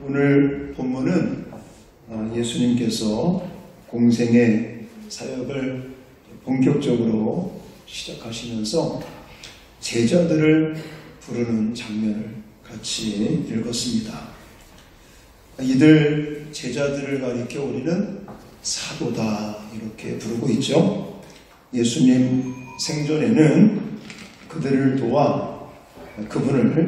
오늘 본문은 예수님께서 공생의 사역을 본격적으로 시작하시면서 제자들을 부르는 장면을 같이 읽었습니다. 이들 제자들을 가리켜 우리는 사도다 이렇게 부르고 있죠. 예수님 생전에는 그들을 도와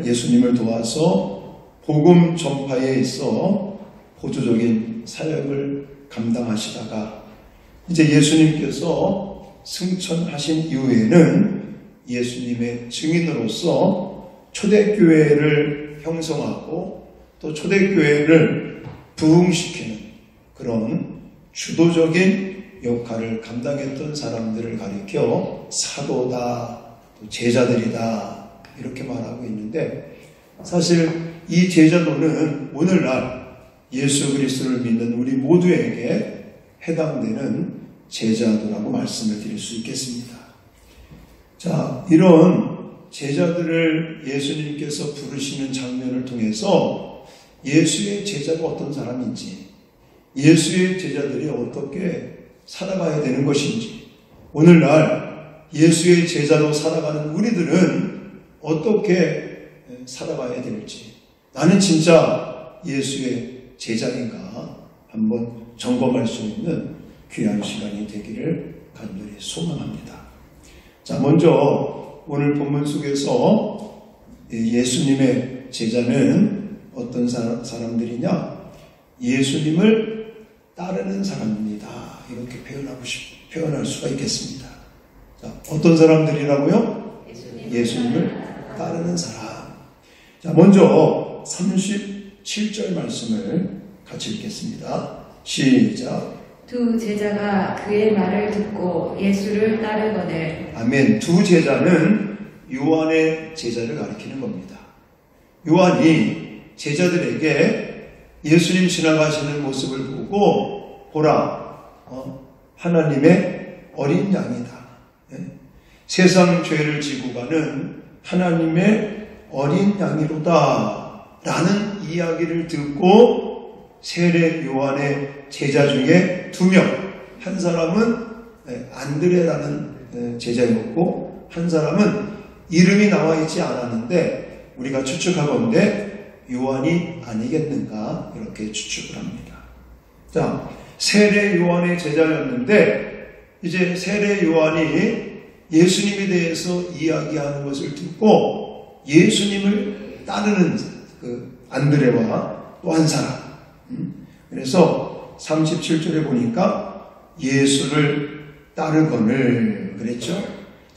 예수님을 도와서 복음 전파에 있어 보조적인 사역을 감당하시다가 이제 예수님께서 승천하신 이후에는 예수님의 증인으로서 초대교회를 형성하고 또 초대교회를 부흥시키는 그런 주도적인 역할을 감당했던 사람들을 가리켜 사도다, 또 제자들이다 이렇게 말하고 있는데, 사실 이 제자도는 오늘날 예수 그리스도를 믿는 우리 모두에게 해당되는 제자도라고 말씀을 드릴 수 있겠습니다. 자, 이런 제자들을 예수님께서 부르시는 장면을 통해서 예수의 제자가 어떤 사람인지, 예수의 제자들이 어떻게 살아가야 되는 것인지, 오늘날 예수의 제자로 살아가는 우리들은 어떻게 살아가야 될지, 나는 진짜 예수의 제자인가 한번 점검할 수 있는 귀한 시간이 되기를 간절히 소망합니다. 자, 먼저 오늘 본문 속에서 예수님의 제자는 어떤 사람들이냐? 예수님을 따르는 사람입니다. 이렇게 표현할 수가 있겠습니다. 자, 어떤 사람들이라고요? 예수님을 따르는 사람. 자, 먼저 37절 말씀을 같이 읽겠습니다. 시작. 두 제자가 그의 말을 듣고 예수를 따르거늘. 아멘. 두 제자는 요한의 제자를 가리키는 겁니다. 요한이 제자들에게 예수님 지나가시는 모습을 보고 보라, 하나님의 어린 양이다. 세상 죄를 지고 가는 하나님의 어린 양이로다 라는 이야기를 듣고 세례 요한의 제자 중에 2명, 한 사람은 안드레라는 제자였고 한 사람은 이름이 나와 있지 않았는데 우리가 추측하건대 요한이 아니겠는가 이렇게 추측을 합니다. 자, 세례 요한의 제자였는데 이제 세례 요한이 예수님에 대해서 이야기하는 것을 듣고 예수님을 따르는 그 안드레와 또 한 사람. 그래서 37절에 보니까 예수를 따르거늘 그랬죠.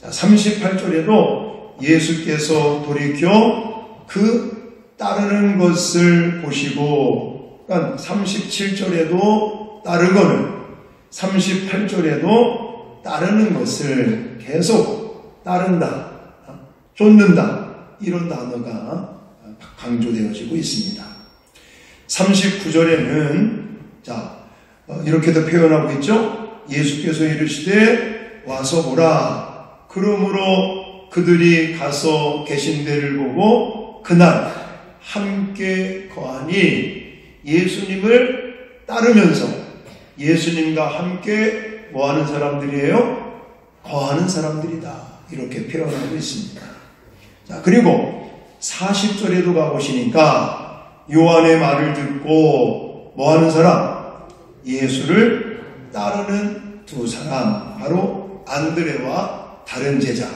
자, 38절에도 예수께서 돌이켜 그 따르는 것을 보시고, 그러니까 37절에도 따르거늘, 38절에도 따르는 것을 계속 따른다, 쫓는다 이런 단어가 강조되어지고 있습니다. 39절에는 이렇게도 표현하고 있죠. 예수께서 이르시되 와서 보라. 그러므로 그들이 가서 계신 데를 보고 그날 함께 거하니, 예수님을 따르면서 예수님과 함께 뭐하는 사람들이에요? 거하는 사람들이다. 이렇게 표현하고 있습니다. 자, 그리고 40절에도 가보시니까 요한의 말을 듣고 뭐하는 사람? 예수를 따르는 2 사람, 바로 안드레와 다른 제자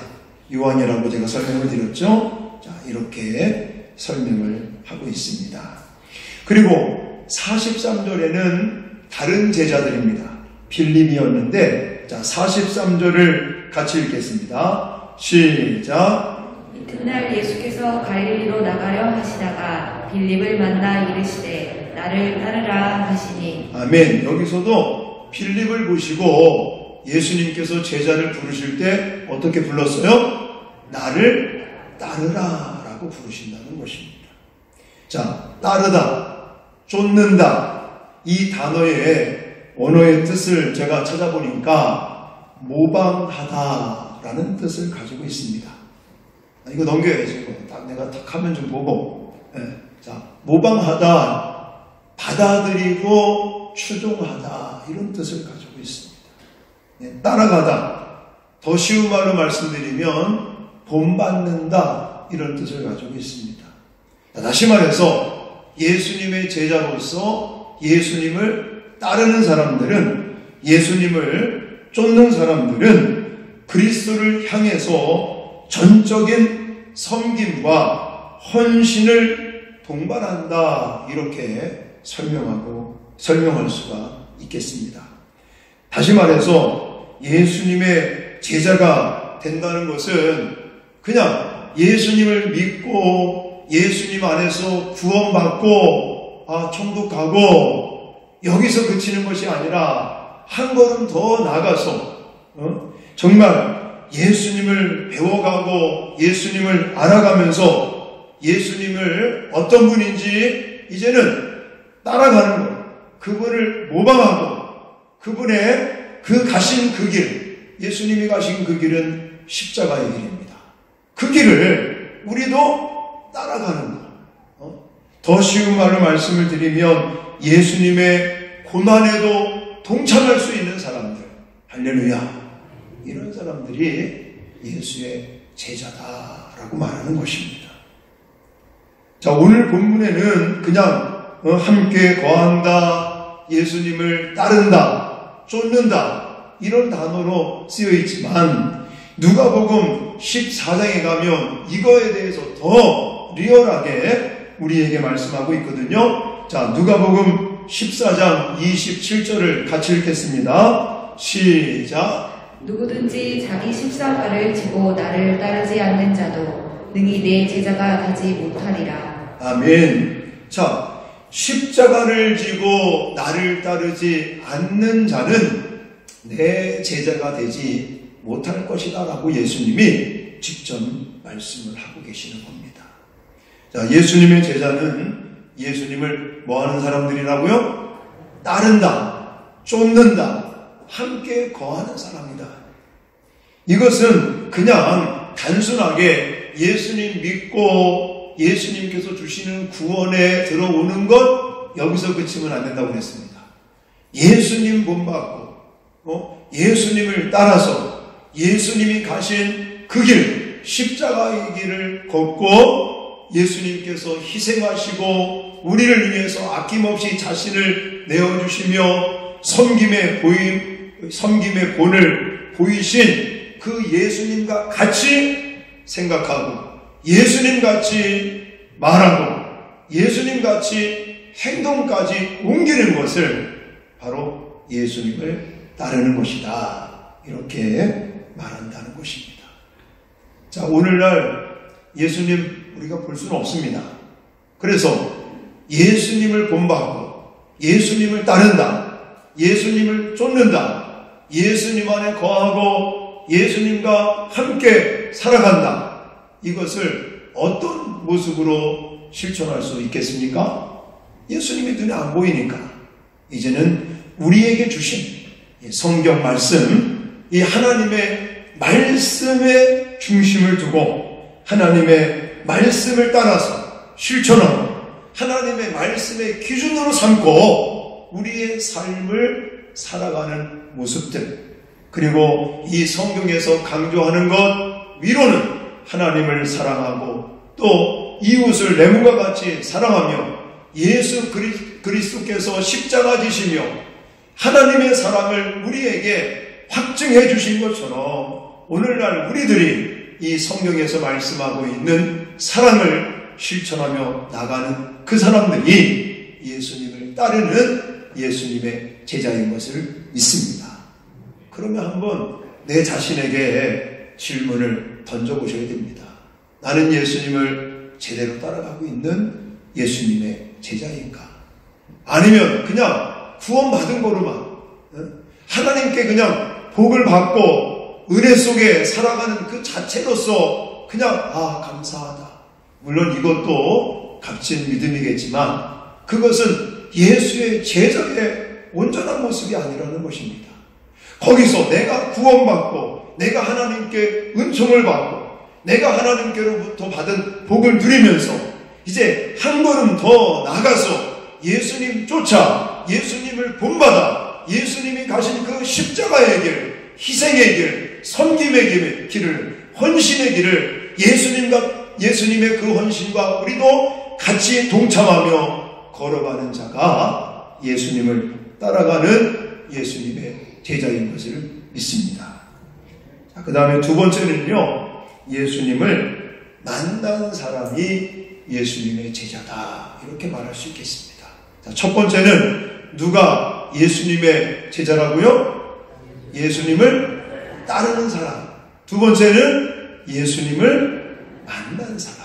요한이라고 제가 설명을 드렸죠. 자, 이렇게 설명을 하고 있습니다. 그리고 43절에는 다른 제자들입니다. 빌립이었는데, 자, 43절을 같이 읽겠습니다. 시작. 그날 예수께서 갈릴리로 나가려 하시다가 빌립을 만나 이르시되 나를 따르라 하시니. 아멘. 여기서도 빌립을 보시고 예수님께서 제자를 부르실 때 어떻게 불렀어요? 나를 따르라 라고 부르신다는 것입니다. 자, 따르다, 쫓는다, 이 단어의 원어의 뜻을 제가 찾아보니까 모방하다 라는 뜻을 가지고 있습니다. 이거 넘겨야지. 내가 탁 하면 좀 보고. 자, 모방하다 받아들이고 추종하다, 이런 뜻을 가지고 있습니다. 따라가다, 더 쉬운 말로 말씀드리면 본받는다, 이런 뜻을 가지고 있습니다. 다시 말해서 예수님의 제자로서 예수님을 따르는 사람들은, 예수님을 쫓는 사람들은 그리스도를 향해서 전적인 섬김과 헌신을 동반한다, 이렇게 설명할 수가 있겠습니다. 다시 말해서 예수님의 제자가 된다는 것은 그냥 예수님을 믿고 예수님 안에서 구원받고 천국 가고 여기서 그치는 것이 아니라 한 걸음 더 나가서 정말 예수님을 배워가고 예수님을 알아가면서 예수님을 어떤 분인지 이제는 따라가는 것, 그분을 모방하고 그분의 그 가신 그 길, 예수님이 가신 그 길은 십자가의 길입니다. 그 길을 우리도 따라가는 것. 더 쉬운 말로 말씀을 드리면 예수님의 고난에도 동참할 수 있는 사람들, 할렐루야, 이런 사람들이 예수의 제자다라고 말하는 것입니다. 자, 오늘 본문에는 그냥 함께 거한다, 예수님을 따른다, 쫓는다, 이런 단어로 쓰여 있지만 누가복음 14장에 가면 이거에 대해서 더 리얼하게 우리에게 말씀하고 있거든요. 자, 누가복음 14장 27절을 같이 읽겠습니다. 시작. 누구든지 자기 십자가를 지고 나를 따르지 않는 자도 능히 내 제자가 되지 못하리라. 아멘. 자, 십자가를 지고 나를 따르지 않는 자는 내 제자가 되지 못할 것이다 라고 예수님이 직접 말씀을 하고 계시는 겁니다. 자, 예수님의 제자는 예수님을 뭐 하는 사람들이라고요? 따른다, 쫓는다, 함께 거하는 사람이다. 이것은 그냥 단순하게 예수님 믿고 예수님께서 주시는 구원에 들어오는 것, 여기서 그치면 안 된다고 그랬습니다. 예수님 본받고 예수님을 따라서 예수님이 가신 그 길, 십자가의 길을 걷고 예수님께서 희생하시고 우리를 위해서 아낌없이 자신을 내어주시며 섬김의 본을 보이신 그 예수님과 같이 생각하고 예수님같이 말하고 예수님같이 행동까지 옮기는 것을 바로 예수님을 따르는 것이다, 이렇게 말한다는 것입니다. 자, 오늘날 예수님 우리가 볼 수는 없습니다. 그래서 예수님을 본받고 예수님을 따른다, 예수님을 쫓는다, 예수님 안에 거하고 예수님과 함께 살아간다, 이것을 어떤 모습으로 실천할 수 있겠습니까? 예수님이 눈에 안 보이니까 이제는 우리에게 주신 성경 말씀, 이 하나님의 말씀에 중심을 두고 하나님의 말씀을 따라서 실천하고 하나님의 말씀의 기준으로 삼고 우리의 삶을 살아가는 모습들, 그리고 이 성경에서 강조하는 것 위로는 하나님을 사랑하고 또 이웃을 내 몸과 같이 사랑하며 예수 그리스도께서 십자가 지시며 하나님의 사랑을 우리에게 확증해 주신 것처럼 오늘날 우리들이 이 성경에서 말씀하고 있는 사랑을 실천하며 나가는 그 사람들이 예수님을 따르는 예수님의 제자인 것을 믿습니다. 그러면 한번 내 자신에게 질문을 던져보셔야 됩니다. 나는 예수님을 제대로 따라가고 있는 예수님의 제자인가? 아니면 그냥 구원받은 거로만 하나님께 그냥 복을 받고 은혜 속에 살아가는 그 자체로서 그냥 감사하다. 물론 이것도 값진 믿음이겠지만 그것은 예수의 제자의 온전한 모습이 아니라는 것입니다. 거기서 내가 구원받고 내가 하나님께 은총을 받고 내가 하나님께로부터 받은 복을 누리면서 이제 한 걸음 더 나가서 예수님 쫓아 예수님을 본받아 예수님이 가신 그 십자가의 길, 희생의 길, 섬김의 길을, 헌신의 길을 예수님의 그 헌신과 우리도 같이 동참하며 걸어가는 자가 예수님을 따라가는 예수님의 제자인 것을 믿습니다. 그 다음에 두 번째는요, 예수님을 만난 사람이 예수님의 제자다, 이렇게 말할 수 있겠습니다. 자, 첫 번째는 누가 예수님의 제자라고요? 예수님을 따르는 사람. 두 번째는 예수님을 만난 사람.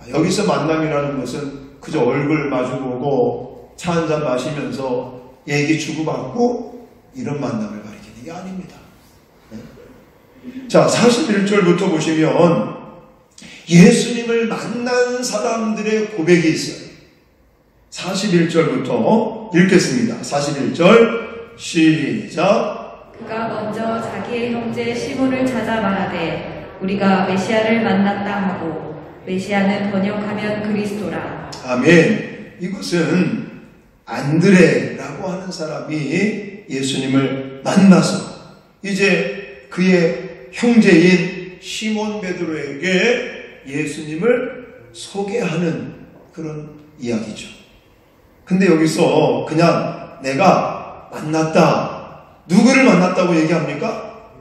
여기서 만남이라는 것은 그저 얼굴 마주보고 차 한잔 마시면서 얘기 주고받고 이런 만남을 가리키는 게 아닙니다. 자, 41절부터 보시면 예수님을 만난 사람들의 고백이 있어요. 41절부터 읽겠습니다. 41절 시작. 그가 먼저 자기의 형제 시몬을 찾아 말하되 우리가 메시아를 만났다 하고, 메시아는 번역하면 그리스도라. 아멘. 이것은 안드레라고 하는 사람이 예수님을 만나서 이제 그의 형제인 시몬 베드로에게 예수님을 소개하는 그런 이야기죠. 근데 여기서 그냥 내가 만났다, 누구를 만났다고 얘기합니까?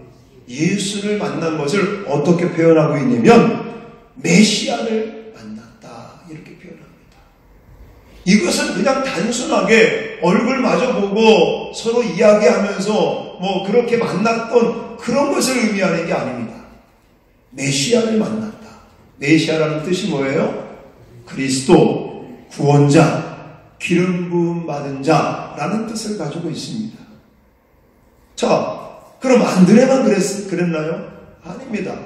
예수를 만난 것을 어떻게 표현하고 있냐면 메시아를 만났다, 이렇게 표현합니다. 이것은 그냥 단순하게 얼굴 마주보고 서로 이야기하면서 뭐 그렇게 만났던 그런 것을 의미하는 게 아닙니다. 메시아를 만났다. 메시아라는 뜻이 뭐예요? 그리스도, 구원자, 기름 부음 받은 자라는 뜻을 가지고 있습니다. 자, 그럼 안드레만 그랬나요? 아닙니다.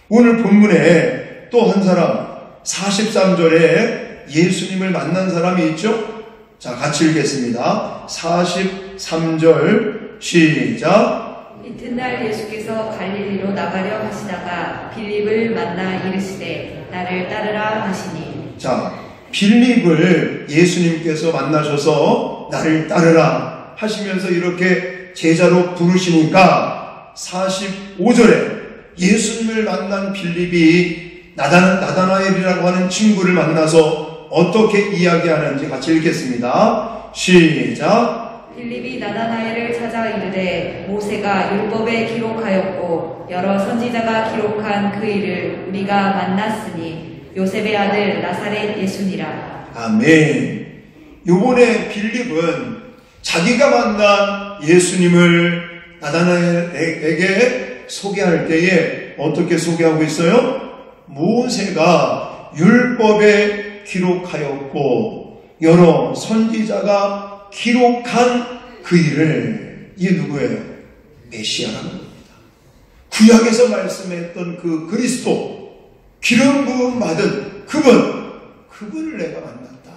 오늘 본문에 또 한 사람, 43절에 예수님을 만난 사람이 있죠? 자, 같이 읽겠습니다. 43절 시작. 이튿날 예수께서 갈릴리로 나가려 하시다가 빌립을 만나 이르시되 나를 따르라 하시니. 자, 빌립을 예수님께서 만나셔서 나를 따르라 하시면서 이렇게 제자로 부르시니까 45절에 예수님을 만난 빌립이 나다나엘이라고 하는 친구를 만나서 어떻게 이야기하는지 같이 읽겠습니다. 시작. 빌립이 나다나엘을 찾아 이르되 모세가 율법에 기록하였고 여러 선지자가 기록한 그 일을 우리가 만났으니 요셉의 아들 나사렛 예수니라. 아멘. 요번에 빌립은 자기가 만난 예수님을 나다나엘에게 소개할 때에 어떻게 소개하고 있어요? 모세가 율법에 기록하였고 여러 선지자가 기록한 그 일을, 이게 누구예요? 메시아라는 겁니다. 구약에서 말씀했던 그 그리스도, 기름 부음 받은 그분을 내가 만났다.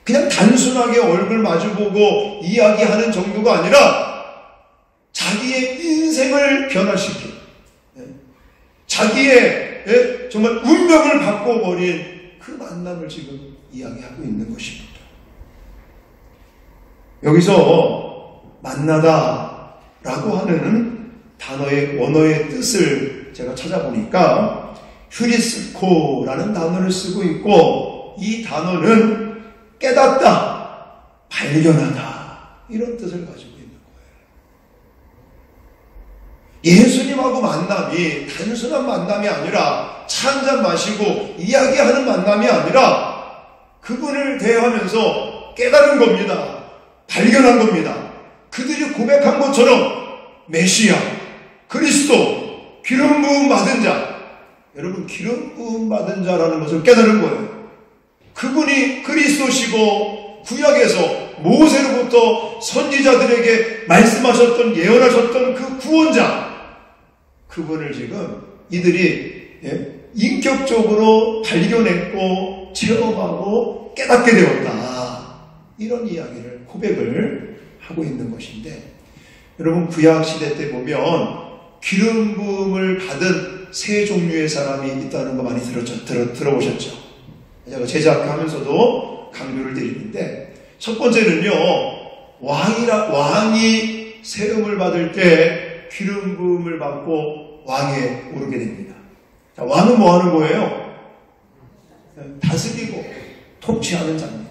그냥 단순하게 얼굴 마주보고 이야기하는 정도가 아니라 자기의 인생을 변화시킨, 자기의 정말 운명을 바꿔버린 그 만남을 지금 이야기하고 있는 것입니다. 여기서 만나다라고 하는 단어의 원어의 뜻을 제가 찾아보니까 휴리스코라는 단어를 쓰고 있고, 이 단어는 깨닫다, 발견하다, 이런 뜻을 가지고 있는 거예요. 예수님하고 만남이 단순한 만남이 아니라 차 한잔 마시고 이야기하는 만남이 아니라 그분을 대하면서 깨달은 겁니다. 발견한 겁니다. 그들이 고백한 것처럼 메시아, 그리스도, 기름 부음 받은 자, 여러분 기름 부음 받은 자라는 것을 깨달은 거예요. 그분이 그리스도시고 구약에서 모세로부터 선지자들에게 말씀하셨던, 예언하셨던 그 구원자, 그분을 지금 이들이 인격적으로 발견했고 체험하고 깨닫게 되었다. 이런 이야기를, 고백을 하고 있는 것인데, 여러분 구약 시대 때 보면 기름 부음을 받은 세 종류의 사람이 있다는 거 많이 들어보셨죠? 제가 제자학교 하면서도 강조를 드리는데, 첫 번째는요, 왕이 세움을 받을 때 기름 부음을 받고 왕에 오르게 됩니다. 자, 왕은 뭐 하는 거예요? 다스리고 통치하는 자입니다.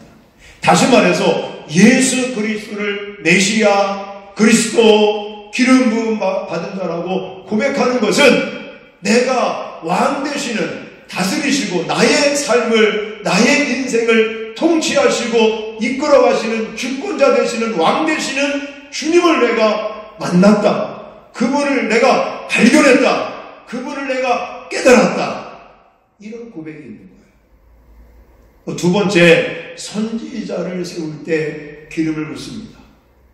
다시 말해서 예수 그리스도를 메시아, 그리스도, 기름 부음 받은 자라고 고백하는 것은 내가 왕 되시는, 다스리시고 나의 삶을, 나의 인생을 통치하시고 이끌어 가시는 주권자 되시는, 왕 되시는 주님을 내가 만났다. 그분을 내가 발견했다. 그분을 내가 깨달았다. 이런 고백이 있는 거예요. 두 번째, 선지자를 세울 때 기름을 붓습니다.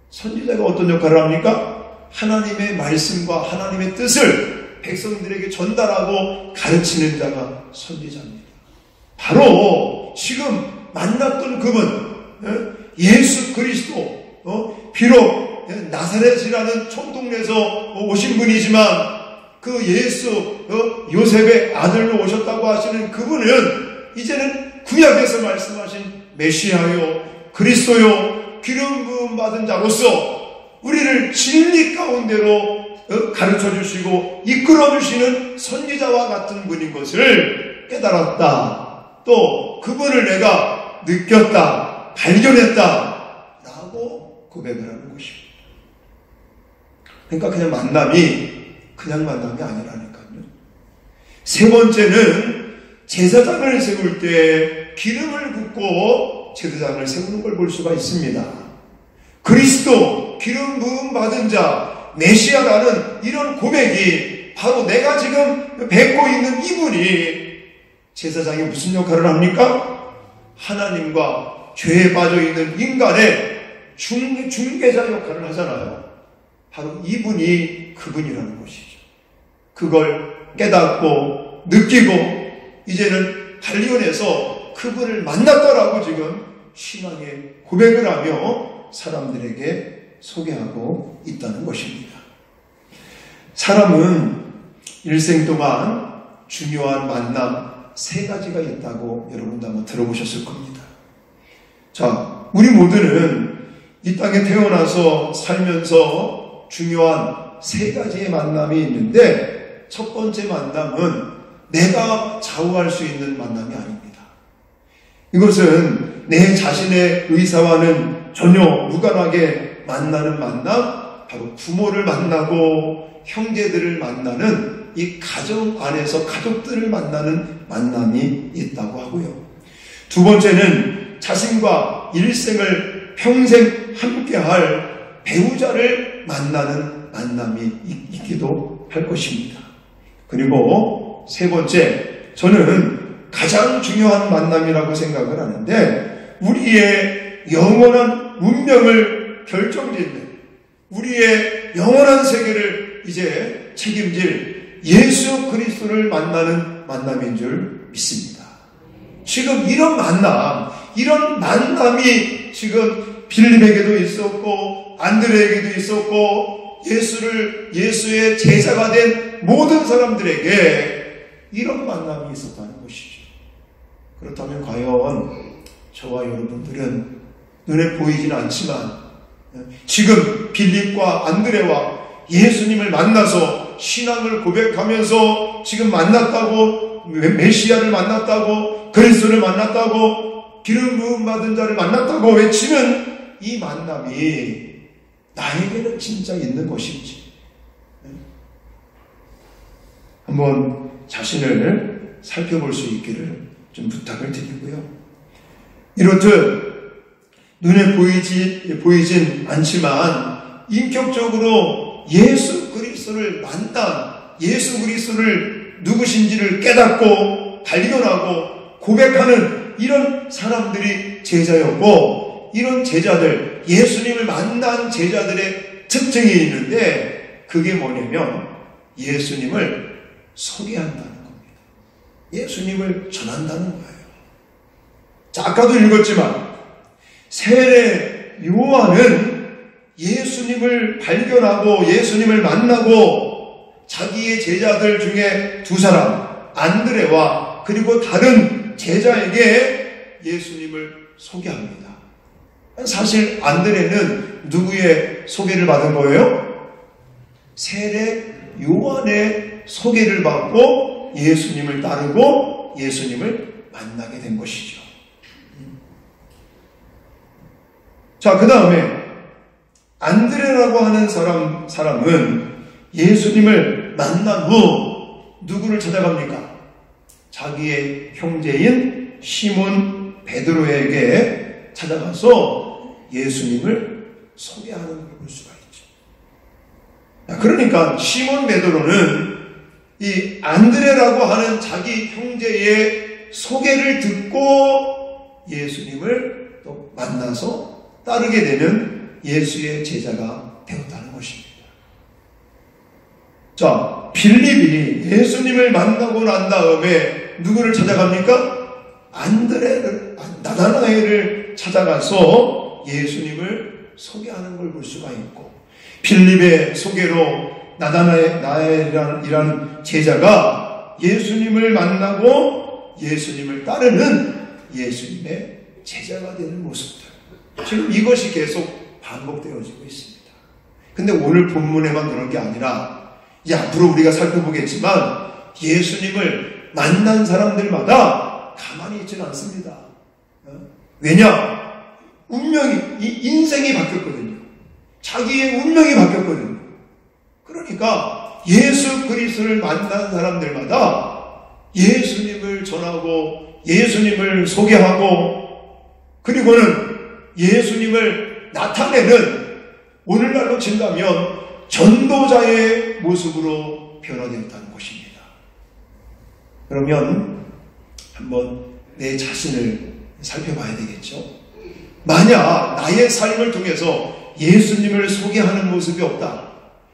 선지자가 어떤 역할을 합니까? 하나님의 말씀과 하나님의 뜻을 백성들에게 전달하고 가르치는 자가 선지자입니다. 바로 지금 만났던 그분, 예수 그리스도, 비록 나사렛이라는 촌동네에서 오신 분이지만 그 예수, 요셉의 아들로 오셨다고 하시는 그분은 이제는 구약에서 말씀하신 메시아요, 그리스도요, 기름 부음 받은 자로서 우리를 진리 가운데로 가르쳐 주시고 이끌어 주시는 선지자와 같은 분인 것을 깨달았다. 또 그분을 내가 느꼈다, 발견했다 라고 고백을 하는 것입니다. 그러니까 그냥 만남이 아니라니까요. 세 번째는 제사장을 세울 때 기름을 붓고 제사장을 세우는 걸 볼 수가 있습니다. 그리스도, 기름 부음 받은 자, 메시아라는 이런 고백이 바로 내가 지금 뵙고 있는 이분이 제사장이 무슨 역할을 합니까? 하나님과 죄에 빠져있는 인간의 중개자 역할을 하잖아요. 바로 이분이 그분이라는 것이죠. 그걸 깨닫고 느끼고 이제는 발견해서 그분을 만났다라고 지금 신앙의 고백을 하며 사람들에게 소개하고 있다는 것입니다. 사람은 일생 동안 중요한 만남 세 가지가 있다고 여러분도 아마 들어보셨을 겁니다. 자, 우리 모두는 이 땅에 태어나서 살면서 중요한 세 가지의 만남이 있는데 첫 번째 만남은 내가 좌우할 수 있는 만남이 아닙니다. 이것은 내 자신의 의사와는 전혀 무관하게 만나는 만남, 바로 부모를 만나고 형제들을 만나는 이 가정 안에서 가족들을 만나는 만남이 있다고 하고요. 두 번째는 자신과 일생을 평생 함께할 배우자를 만나는 만남이 있기도 할 것입니다. 그리고 세 번째, 저는 가장 중요한 만남이라고 생각을 하는데 우리의 영원한 운명을 결정짓는, 우리의 영원한 세계를 이제 책임질 예수 그리스도를 만나는 만남인 줄 믿습니다. 지금 이런 만남이 지금 빌립에게도 있었고 안드레에게도 있었고 예수의 제자가 된 모든 사람들에게 이런 만남이 있었다는 것이죠. 그렇다면 과연 저와 여러분들은 눈에 보이지는 않지만 지금 빌립과 안드레와 예수님을 만나서 신앙을 고백하면서 지금 만났다고, 메시아를 만났다고, 그리스도를 만났다고, 기름 부음 받은 자를 만났다고 외치는 이 만남이 나에게는 진짜 있는 것인지 한번 자신을 살펴볼 수 있기를 좀 부탁을 드리고요. 이렇듯 눈에 보이진 않지만 인격적으로 예수 그리스도를 만난, 예수 그리스도를 누구신지를 깨닫고 발견하고 고백하는 이런 사람들이 제자였고, 이런 제자들, 예수님을 만난 제자들의 특징이 있는데 그게 뭐냐면 예수님을 소개한다는 겁니다. 예수님을 전한다는 거예요. 자, 아까도 읽었지만 세례 요한은 예수님을 발견하고 예수님을 만나고 자기의 제자들 중에 두 사람, 안드레와 그리고 다른 제자에게 예수님을 소개합니다. 사실 안드레는 누구의 소개를 받은 거예요? 세례 요한의 소개를 받고 예수님을 따르고 예수님을 만나게 된 것이죠. 자, 그 다음에 안드레라고 하는 사람은 예수님을 만난 후 누구를 찾아갑니까? 자기의 형제인 시몬 베드로에게 찾아가서 예수님을 소개하는 걸 볼 수가 있죠. 그러니까 시몬 베드로는 이 안드레라고 하는 자기 형제의 소개를 듣고 예수님을 또 만나서 따르게 되는 예수의 제자가 되었다는 것입니다. 자, 빌립이 예수님을 만나고 난 다음에 누구를 찾아갑니까? 나다나엘을 찾아가서 예수님을 소개하는 걸 볼 수가 있고, 빌립의 소개로 나다나엘이라는 제자가 예수님을 만나고 예수님을 따르는 예수님의 제자가 되는 모습들, 지금 이것이 계속 반복되어지고 있습니다. 근데 오늘 본문에만 그런 게 아니라 앞으로 우리가 살펴보겠지만 예수님을 만난 사람들마다 가만히 있지는 않습니다. 왜냐? 인생이 바뀌었거든요. 자기의 운명이 바뀌었거든요. 그러니까 예수 그리스도를 만난 사람들마다 예수님을 전하고 예수님을 소개하고 그리고는 예수님을 나타내는, 오늘날로 친다면 전도자의 모습으로 변화되었다는 것입니다. 그러면 한번 내 자신을 살펴봐야 되겠죠. 만약 나의 삶을 통해서 예수님을 소개하는 모습이 없다,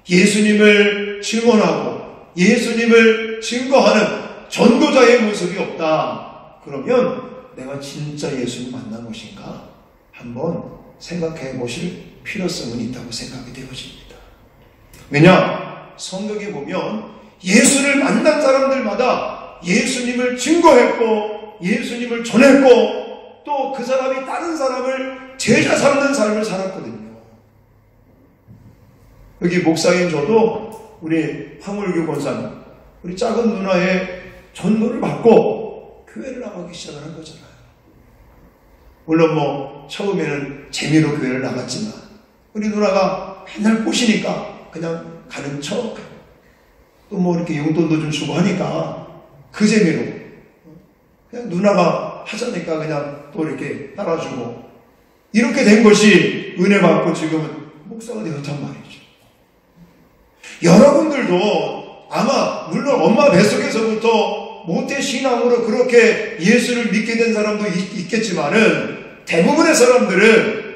예수님을 증언하고 예수님을 증거하는 전도자의 모습이 없다, 그러면 내가 진짜 예수님 만난 것인가 한번 생각해 보실 필요성은 있다고 생각이 되어집니다. 왜냐? 성경에 보면 예수를 만난 사람들마다 예수님을 증거했고 예수님을 전했고 또 그 사람이 다른 사람을 제자 삼는 삶을 살았거든요. 여기 목사인 저도 우리 황울교 권사님, 우리 작은 누나의 전도를 받고 교회를 나가기 시작을 한 거잖아요. 물론 처음에는 재미로 교회를 나갔지만 우리 누나가 맨날 꼬시니까 그냥 가는 척, 또 이렇게 용돈도 좀 주고 하니까 그 재미로 그냥 누나가 하자니까 그냥 또 이렇게 따라주고, 이렇게 된 것이 은혜 받고 지금은 목사가 되었단 말이죠. 여러분들도 아마 물론 엄마 뱃속에서부터 모태신앙으로 그렇게 예수를 믿게 된 사람도 있겠지만은 대부분의 사람들은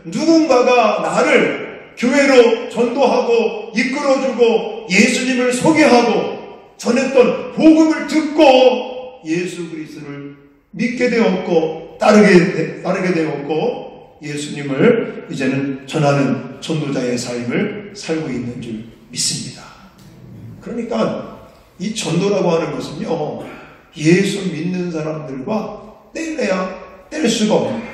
누군가가 나를 교회로 전도하고 이끌어주고 예수님을 소개하고 전했던 복음을 듣고 예수 그리스도를 믿게 되었고 따르게 되었고 예수님을 이제는 전하는 전도자의 삶을 살고 있는 줄 믿습니다. 그러니까 이 전도라고 하는 것은요, 예수 믿는 사람들과 뗄래야 뗄 수가 없는 거예요.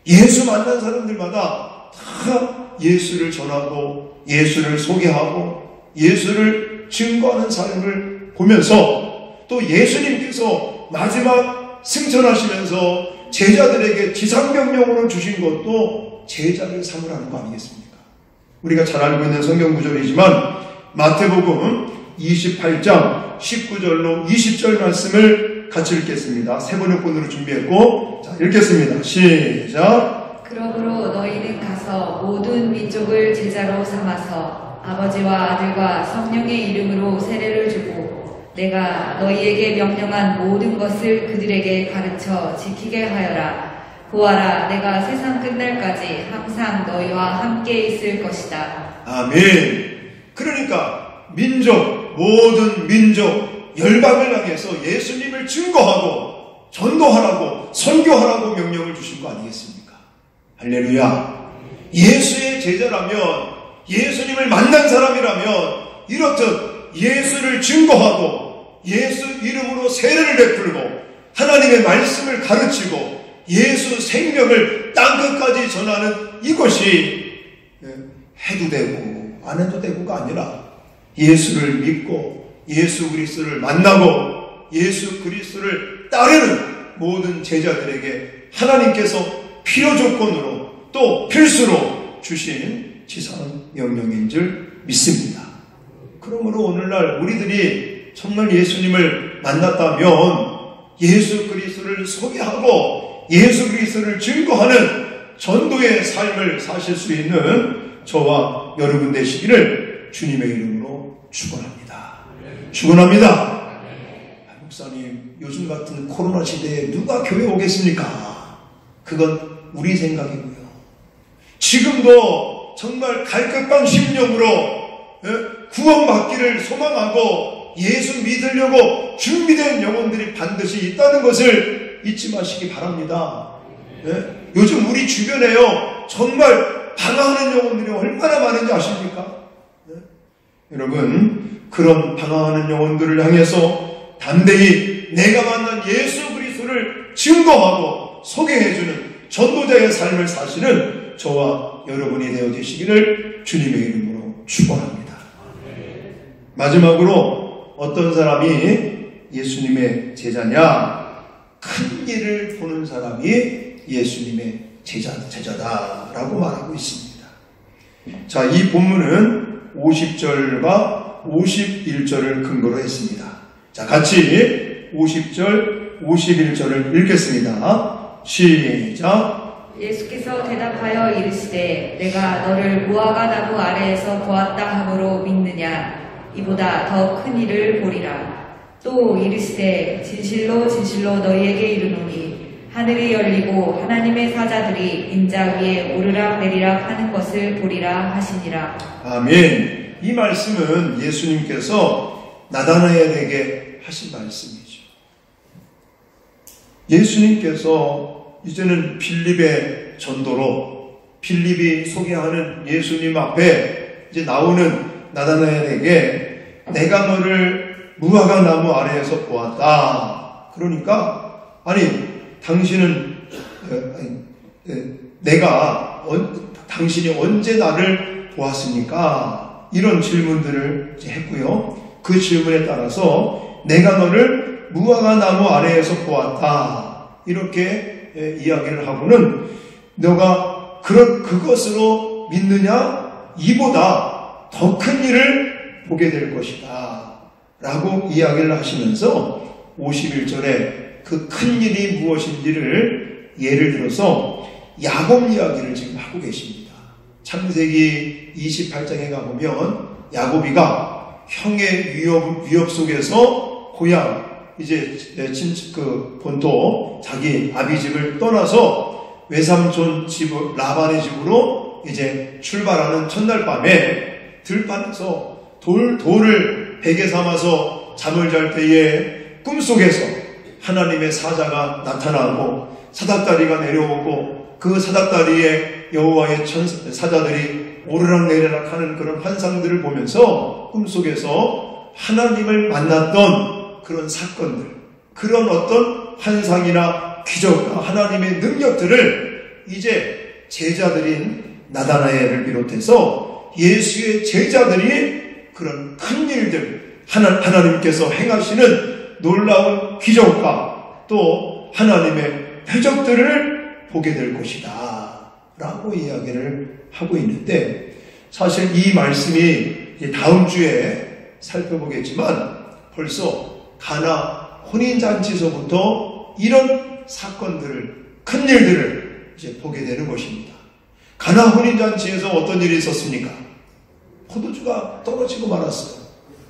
예수 만난 사람들마다 다 예수를 전하고 예수를 소개하고 예수를 증거하는 삶을 보면서 또 예수님께서 마지막 승천하시면서 제자들에게 지상명령으로 주신 것도 제자를 삼으라는 거 아니겠습니까? 우리가 잘 알고 있는 성경 구절이지만 마태복음 28장 19절로 20절 말씀을 같이 읽겠습니다. 세 번역본으로 준비했고, 자, 읽겠습니다. 시작. 그러므로 너희는 가서 모든 민족을 제자로 삼아서 아버지와 아들과 성령의 이름으로 세례를 주고 내가 너희에게 명령한 모든 것을 그들에게 가르쳐 지키게 하여라. 보아라, 내가 세상 끝날까지 항상 너희와 함께 있을 것이다. 아멘. 그러니까 모든 민족, 열방을 향해서 예수님을 증거하고 전도하라고 선교하라고 명령을 주신 거 아니겠습니까? 할렐루야. 예수의 제자라면, 예수님을 만난 사람이라면 이렇듯 예수를 증거하고 예수 이름으로 세례를 베풀고 하나님의 말씀을 가르치고 예수 생명을 땅끝까지 전하는 이것이 해도 되고 안 해도 되고가 아니라 예수를 믿고 예수 그리스도를 만나고 예수 그리스도를 따르는 모든 제자들에게 하나님께서 필요 조건으로 또 필수로 주신 지상 명령인 줄 믿습니다. 그러므로 오늘날 우리들이 정말 예수님을 만났다면 예수 그리스도를 소개하고 예수 그리스도를 증거하는 전도의 삶을 사실 수 있는 저와 여러분 되시기를 주님의 이름으로 축원합니다. 축원합니다. 목사님, 요즘 같은 코로나 시대에 누가 교회 오겠습니까? 그건 우리 생각이고요. 지금도 정말 갈급한 심령으로 구원받기를 소망하고 예수 믿으려고 준비된 영혼들이 반드시 있다는 것을 잊지 마시기 바랍니다. 요즘 우리 주변에요, 정말 방황하는 영혼들이 얼마나 많은지 아십니까? 여러분, 그런 방황하는 영혼들을 향해서 담대히 내가 만난 예수 그리스도를 증거하고 소개해주는 전도자의 삶을 사시는 저와 여러분이 되어 계시기를 주님의 이름으로 축원합니다. 마지막으로 어떤 사람이 예수님의 제자냐? 큰 일을 보는 사람이 예수님의 제자다라고 말하고 있습니다. 자, 이 본문은 50절과 51절을 근거로 했습니다. 자, 같이 50절, 51절을 읽겠습니다. 시작. 예수께서 대답하여 이르시되 내가 너를 무화과 나무 아래에서 보았다 함으로 믿느냐? 이보다 더 큰 일을 보리라. 또 이르시되 진실로 진실로 너희에게 이르노니 하늘이 열리고 하나님의 사자들이 인자 위에 오르락 내리락 하는 것을 보리라 하시니라. 아멘. 이 말씀은 예수님께서 나다나엘에게 하신 말씀이죠. 예수님께서 이제는 빌립의 전도로 빌립이 소개하는 예수님 앞에 이제 나오는 나다나엘에게 내가 너를 무화과 나무 아래에서 보았다. 그러니까 당신은 당신이 언제 나를 보았습니까? 이런 질문들을 이제 했고요. 그 질문에 따라서 내가 너를 무화과 나무 아래에서 보았다. 이렇게 이야기를 하고는 너가 그것으로 믿느냐? 이보다 더 큰 일을 보게 될 것이다. 라고 이야기를 하시면서 51절에 그 큰 일이 무엇인지를 예를 들어서 야곱 이야기를 지금 하고 계십니다. 창세기 28장에 가보면 야곱이가 형의 위협 속에서 고향 이제 본토 자기 아비 집을 떠나서 외삼촌 집 라반의 집으로 이제 출발하는 첫날 밤에 들판에서 돌을 베개 삼아서 잠을 잘 때에 꿈속에서 하나님의 사자가 나타나고 사닥다리가 내려오고 그 사닥다리에 여호와의 사자들이 오르락내리락 하는 그런 환상들을 보면서 꿈속에서 하나님을 만났던 그런 사건들, 그런 어떤 환상이나 기적과 하나님의 능력들을 이제 제자들인 나다나엘을 비롯해서 예수의 제자들이 그런 큰 일들, 하나님께서 행하시는 놀라운 기적과 또 하나님의 표적들을 보게 될 것이다 라고 이야기를 하고 있는데, 사실 이 말씀이 다음 주에 살펴보겠지만 벌써 가나 혼인잔치서부터 이런 사건들을, 큰 일들을 이제 보게 되는 것입니다. 가나 혼인잔치에서 어떤 일이 있었습니까? 포도주가 떨어지고 말았어요.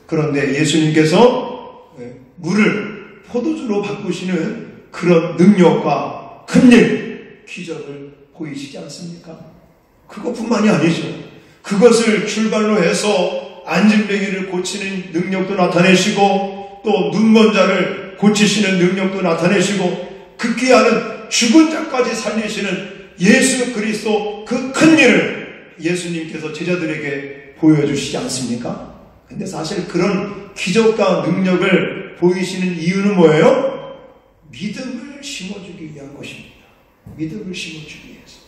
그런데 예수님께서 물을 포도주로 바꾸시는 그런 능력과 큰일, 기적을 보이시지 않습니까? 그것뿐만이 아니죠. 그것을 출발로 해서 안진뱅이를 고치는 능력도 나타내시고 또 눈먼 자를 고치시는 능력도 나타내시고 극기하는 죽은 자까지 살리시는 예수 그리스도 그 큰 일을 예수님께서 제자들에게 보여주시지 않습니까? 근데 사실 그런 기적과 능력을 보이시는 이유는 뭐예요? 믿음을 심어주기 위한 것입니다. 믿음을 심어주기 위해서.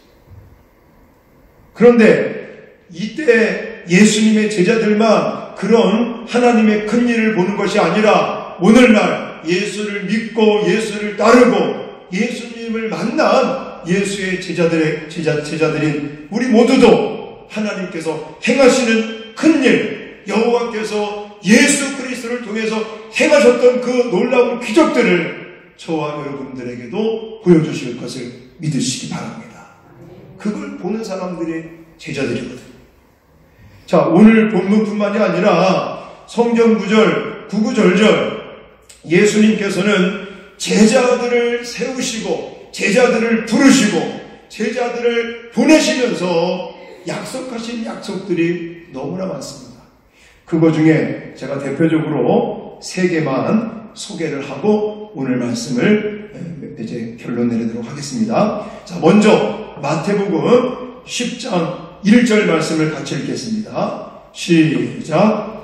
그런데 이때 예수님의 제자들만 그런 하나님의 큰 일을 보는 것이 아니라 오늘날 예수를 믿고 예수를 따르고 예수님을 만난 예수의 제자들인 우리 모두도 하나님께서 행하시는 큰 일, 여호와께서 예수 그리스도를 통해서 행하셨던 그 놀라운 기적들을 저와 여러분들에게도 보여주실 것을 믿으시기 바랍니다. 그걸 보는 사람들이 제자들이거든요. 자, 오늘 본문뿐만이 아니라 성경 구절, 구구절절 예수님께서는 제자들을 세우시고 제자들을 부르시고 제자들을 보내시면서 약속하신 약속들이 너무나 많습니다. 그거 중에 제가 대표적으로 3개만 소개를 하고 오늘 말씀을 이제 결론 내리도록 하겠습니다. 자, 먼저 마태복음 10장 1절 말씀을 같이 읽겠습니다. 시작.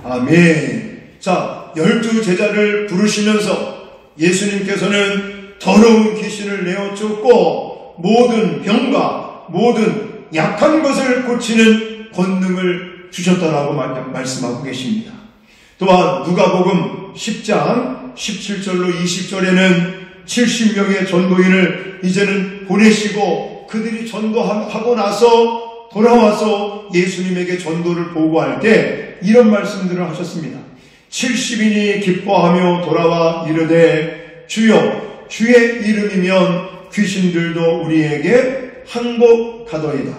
아멘. 자, 12제자를 부르시면서 예수님께서는 더러운 귀신을 내어 쫓고 모든 병과 모든 약한 것을 고치는 권능을 주셨다라고 말씀하고 계십니다. 또한 누가복음 10장 17절로 20절에는 70명의 전도인을 이제는 보내시고 그들이 전도하고 나서 돌아와서 예수님에게 전도를 보고할 때 이런 말씀들을 하셨습니다. 70인이 기뻐하며 돌아와 이르되 주여 주의 이름이면 귀신들도 우리에게 항복하더이다.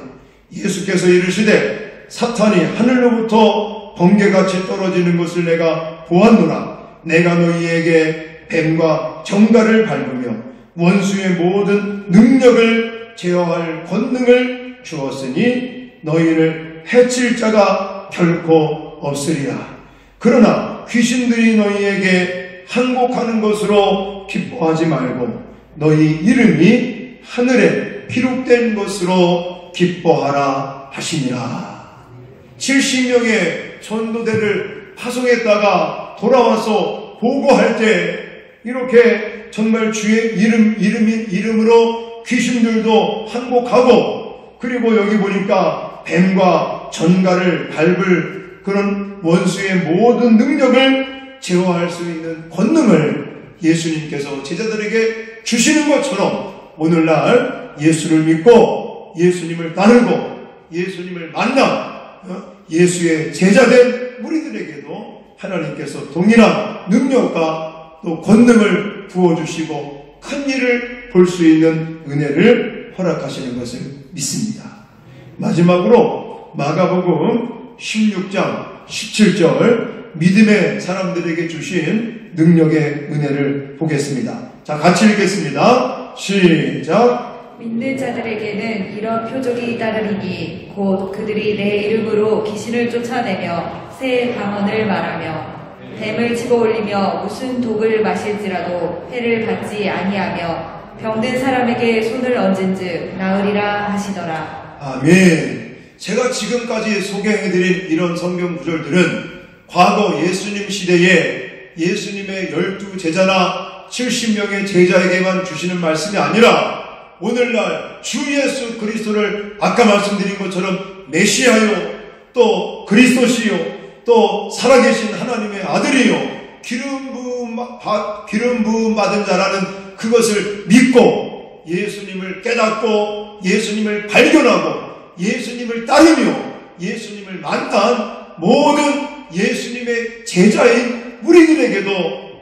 예수께서 이르시되 사탄이 하늘로부터 번개같이 떨어지는 것을 내가 보았노라. 내가 너희에게 뱀과 정갈을 밟으며 원수의 모든 능력을 제어할 권능을 주었으니 너희를 해칠 자가 결코 없으리라. 그러나 귀신들이 너희에게 항복하는 것으로 기뻐하지 말고 너희 이름이 하늘에 기록된 것으로 기뻐하라 하시니라. 70명의 전도대를 파송했다가 돌아와서 보고할 때 이렇게 정말 주의 이름으로 귀신들도 항복하고 그리고 여기 보니까 뱀과 전갈을 밟을 그런 원수의 모든 능력을 제어할 수 있는 권능을 예수님께서 제자들에게 주시는 것처럼 오늘날 예수를 믿고 예수님을 따르고 예수님을 만나 예수의 제자된 우리들에게도 하나님께서 동일한 능력과 또 권능을 부어주시고 큰 일을 볼 수 있는 은혜를 허락하시는 것을 믿습니다. 마지막으로 마가복음 16장 17절 믿음의 사람들에게 주신 능력의 은혜를 보겠습니다. 자, 같이 읽겠습니다. 시작. 믿는 자들에게는 이런 표적이 따르리니 곧 그들이 내 이름으로 귀신을 쫓아내며 새 방언을 말하며 뱀을 집어올리며 무슨 독을 마실지라도 해를 받지 아니하며 병든 사람에게 손을 얹은즉 나으리라 하시더라. 아멘. 제가 지금까지 소개해드린 이런 성경 구절들은 과거 예수님 시대에 예수님의 12제자나 70명의 제자에게만 주시는 말씀이 아니라 오늘날 주 예수 그리스도를 아까 말씀드린 것처럼 메시아요, 또 그리스도시요, 또 살아계신 하나님의 아들이요, 기름 부음 받은 자라는 그것을 믿고 예수님을 깨닫고 예수님을 발견하고 예수님을 따르며 예수님을 만난 모든 예수님의 제자인 우리들에게도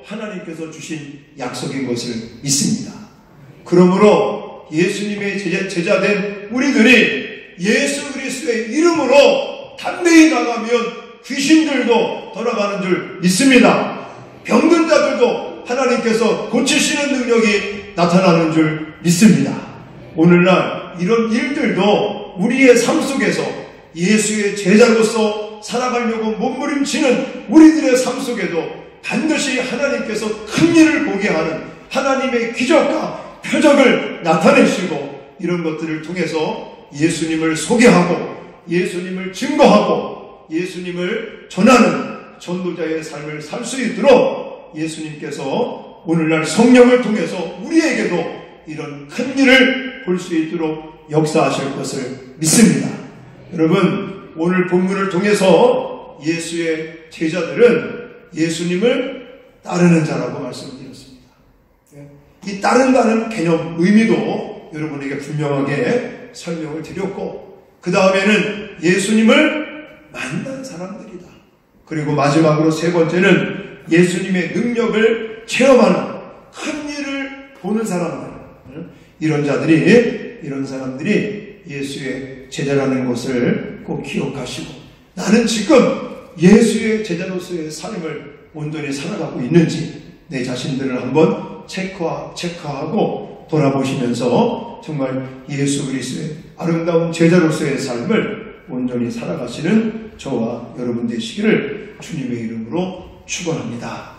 하나님께서 주신 약속인 것을 믿습니다. 그러므로 예수님의 제자된 우리들이 예수 그리스도의 이름으로 담대히 나가면 귀신들도 돌아가는 줄 믿습니다. 병든 자들도 하나님께서 고치시는 능력이 나타나는 줄 믿습니다. 오늘날 이런 일들도 우리의 삶 속에서 예수의 제자로서 살아가려고 몸부림치는 우리들의 삶 속에도 반드시 하나님께서 큰 일을 보게 하는 하나님의 기적과 표적을 나타내시고 이런 것들을 통해서 예수님을 소개하고 예수님을 증거하고 예수님을 전하는 전도자의 삶을 살 수 있도록 예수님께서 오늘날 성령을 통해서 우리에게도 이런 큰 일을 볼 수 있도록 역사하실 것을 믿습니다. 여러분, 오늘 본문을 통해서 예수의 제자들은 예수님을 따르는 자라고 말씀드렸습니다. 이 따른다는 개념, 의미도 여러분에게 분명하게 설명을 드렸고, 그 다음에는 예수님을 만난 사람들이다. 그리고 마지막으로 세 번째는 예수님의 능력을 체험하는 큰 일을 보는 사람들, 이런 사람들이 예수의 제자라는 것을 꼭 기억하시고, 나는 지금 예수의 제자로서의 삶을 온전히 살아가고 있는지 내 자신들을 한번 체크하고 돌아보시면서 정말 예수 그리스도의 아름다운 제자로서의 삶을 온전히 살아가시는 저와 여러분 되시기를 주님의 이름으로 축원합니다.